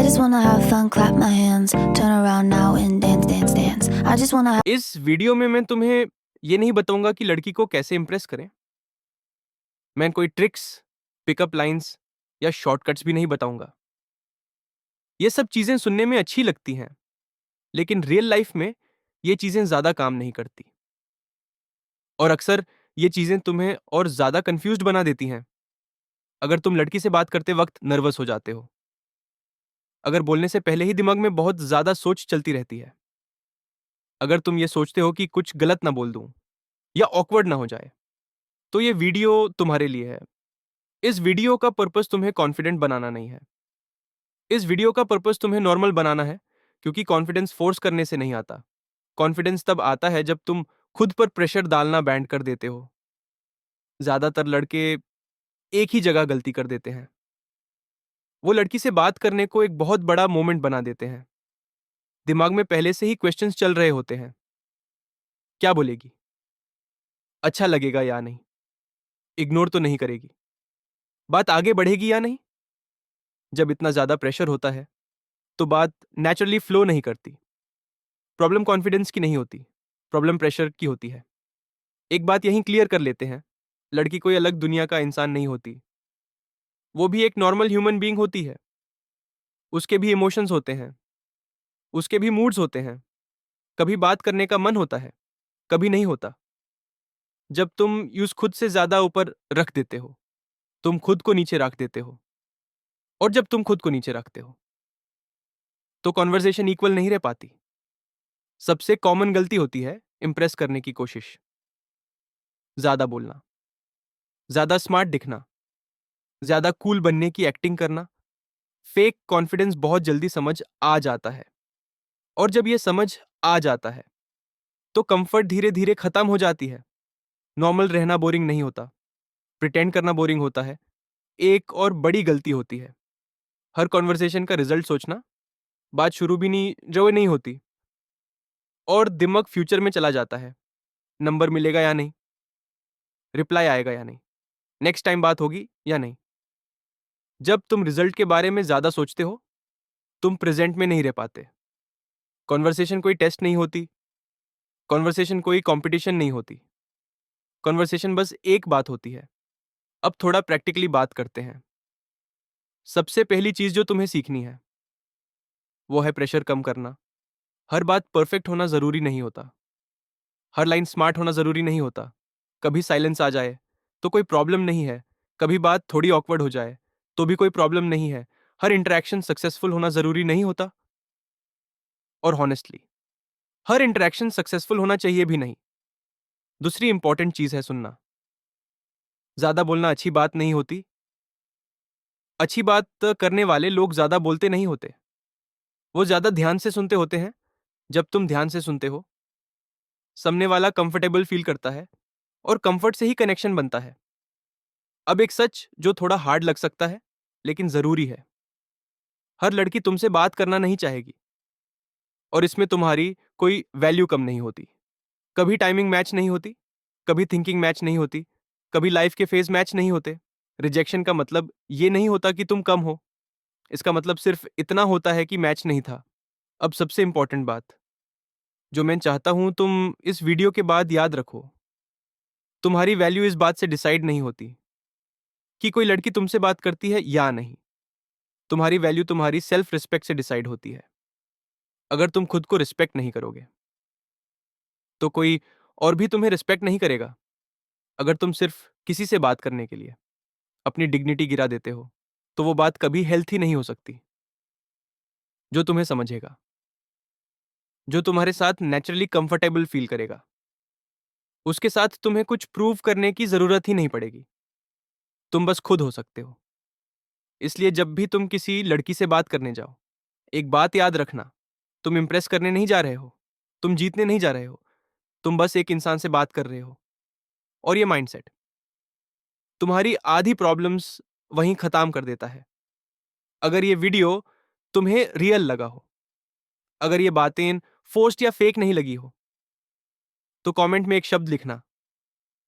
just wanna have fun, clap my hands, turn around now and dance, dance, dance. I just wanna have इस video में मैं तुम्हें ये नहीं बताऊंगा कि लड़की को कैसे इंप्रेस करें। मैं कोई ट्रिक्स, पिकअप लाइंस या शॉर्टकट्स भी नहीं बताऊंगा। ये सब चीजें सुनने में अच्छी लगती हैं, लेकिन रियल लाइफ में ये चीजें ज्यादा काम नहीं करती। और अक्सर ये चीजें तुम्हें और ज्यादा कंफ्यूज्ड बना देती हैं। अगर तुम लड़की से बात करते वक्त नर्वस हो जाते हो, अगर बोलने से पहले ही दिमाग में बहुत ज्यादा सोच चलती रहती है, अगर तुम ये सोचते हो कि कुछ गलत ना बोल दूं या ऑकवर्ड ना हो जाए, तो ये वीडियो तुम्हारे लिए है। इस वीडियो का पर्पस तुम्हें कॉन्फिडेंट बनाना नहीं है। इस वीडियो का पर्पस तुम्हें नॉर्मल बनाना है, क्योंकि कॉन्फिडेंस फोर्स करने से नहीं आता। कॉन्फिडेंस तब आता है जब तुम खुद पर प्रेशर डालना बैंड कर देते हो। ज्यादातर लड़के एक ही जगह गलती कर देते हैं। वो लड़की से बात करने को एक बहुत बड़ा मोमेंट बना देते हैं। दिमाग में पहले से ही क्वेश्चंस चल रहे होते हैं। क्या बोलेगी? अच्छा लगेगा या नहीं? इग्नोर तो नहीं करेगी? बात आगे बढ़ेगी या नहीं? जब इतना ज्यादा प्रेशर होता है, तो बात नेचुरली फ्लो नहीं करती। प्रॉब्लम कॉन्फिडेंस की नहीं होती, प्रॉब्लम प्रेशर की होती है। एक बात यहीं क्लियर कर लेते हैं, लड़की कोई अलग दुनिया का इंसान नहीं होती। वो भी एक नॉर्मल ह्यूमन बीइंग होती है। उसके भी इमोशंस होते हैं, उसके भी मूड्स होते हैं। कभी बात करने का मन होता है, कभी नहीं होता। जब तुम यूज खुद से ज्यादा ऊपर रख देते हो, तुम खुद को नीचे रख देते हो। और जब तुम खुद को नीचे रखते हो, तो कॉन्वर्सेशन इक्वल नहीं रह पाती। सबसे कॉमन गलती होती है इंप्रेस करने की कोशिश। ज्यादा बोलना, ज्यादा स्मार्ट दिखना, ज्यादा कूल बनने की एक्टिंग करना। फेक कॉन्फिडेंस बहुत जल्दी समझ आ जाता है। और जब ये समझ आ जाता है, तो कंफर्ट धीरे धीरे खत्म हो जाती है। नॉर्मल रहना बोरिंग नहीं होता, प्रिटेंड करना बोरिंग होता है। एक और बड़ी गलती होती है, हर कॉन्वर्सेशन का रिजल्ट सोचना। बात शुरू भी नहीं जो नहीं होती, और दिमाग फ्यूचर में चला जाता है। नंबर मिलेगा या नहीं, रिप्लाई आएगा या नहीं, नेक्स्ट टाइम बात होगी या नहीं। जब तुम रिजल्ट के बारे में ज्यादा सोचते हो, तुम प्रेजेंट में नहीं रह पाते। कॉन्वर्सेशन कोई टेस्ट नहीं होती, कॉन्वर्सेशन कोई कंपटीशन नहीं होती। कॉन्वर्सेशन बस एक बात होती है। अब थोड़ा प्रैक्टिकली बात करते हैं। सबसे पहली चीज जो तुम्हें सीखनी है, वो है प्रेशर कम करना। हर बात परफेक्ट होना जरूरी नहीं होता, हर लाइन स्मार्ट होना जरूरी नहीं होता। कभी साइलेंस आ जाए तो कोई प्रॉब्लम नहीं है, कभी बात थोड़ी ऑकवर्ड हो जाए तो भी कोई प्रॉब्लम नहीं है। हर इंटरेक्शन सक्सेसफुल होना जरूरी नहीं होता। और हॉनेस्टली, हर इंटरेक्शन सक्सेसफुल होना चाहिए भी नहीं। दूसरी इंपॉर्टेंट चीज है सुनना। ज्यादा बोलना अच्छी बात नहीं होती। अच्छी बात करने वाले लोग ज्यादा बोलते नहीं होते, वो ज्यादा ध्यान से सुनते होते हैं। जब तुम ध्यान से सुनते हो, सामने वाला कंफर्टेबल फील करता है, और कंफर्ट से ही कनेक्शन बनता है। अब एक सच जो थोड़ा हार्ड लग सकता है, लेकिन जरूरी है। हर लड़की तुमसे बात करना नहीं चाहेगी, और इसमें तुम्हारी कोई वैल्यू कम नहीं होती। कभी टाइमिंग मैच नहीं होती, कभी थिंकिंग मैच नहीं होती, कभी लाइफ के फेज मैच नहीं होते। रिजेक्शन का मतलब ये नहीं होता कि तुम कम हो, इसका मतलब सिर्फ इतना होता है कि मैच नहीं था। अब सबसे इंपॉर्टेंट बात जो मैं चाहता हूं तुम इस वीडियो के बाद याद रखो, तुम्हारी वैल्यू इस बात से डिसाइड नहीं होती कि कोई लड़की तुमसे बात करती है या नहीं। तुम्हारी वैल्यू तुम्हारी सेल्फ रिस्पेक्ट से डिसाइड होती है। अगर तुम खुद को रिस्पेक्ट नहीं करोगे, तो कोई और भी तुम्हें रिस्पेक्ट नहीं करेगा। अगर तुम सिर्फ किसी से बात करने के लिए अपनी डिग्निटी गिरा देते हो, तो वो बात कभी हेल्थी नहीं हो सकती। जो तुम्हें समझेगा, जो तुम्हारे साथ नेचुरली कंफर्टेबल फील करेगा, उसके साथ तुम्हें कुछ प्रूव करने की जरूरत ही नहीं पड़ेगी। तुम बस खुद हो सकते हो। इसलिए जब भी तुम किसी लड़की से बात करने जाओ, एक बात याद रखना, तुम इंप्रेस करने नहीं जा रहे हो, तुम जीतने नहीं जा रहे हो, तुम बस एक इंसान से बात कर रहे हो। और ये माइंडसेट तुम्हारी आधी प्रॉब्लम्स वहीं खत्म कर देता है। अगर ये वीडियो तुम्हें रियल लगा हो, अगर ये बातें फोर्स्ड या फेक नहीं लगी हो, तो कमेंट में एक शब्द लिखना,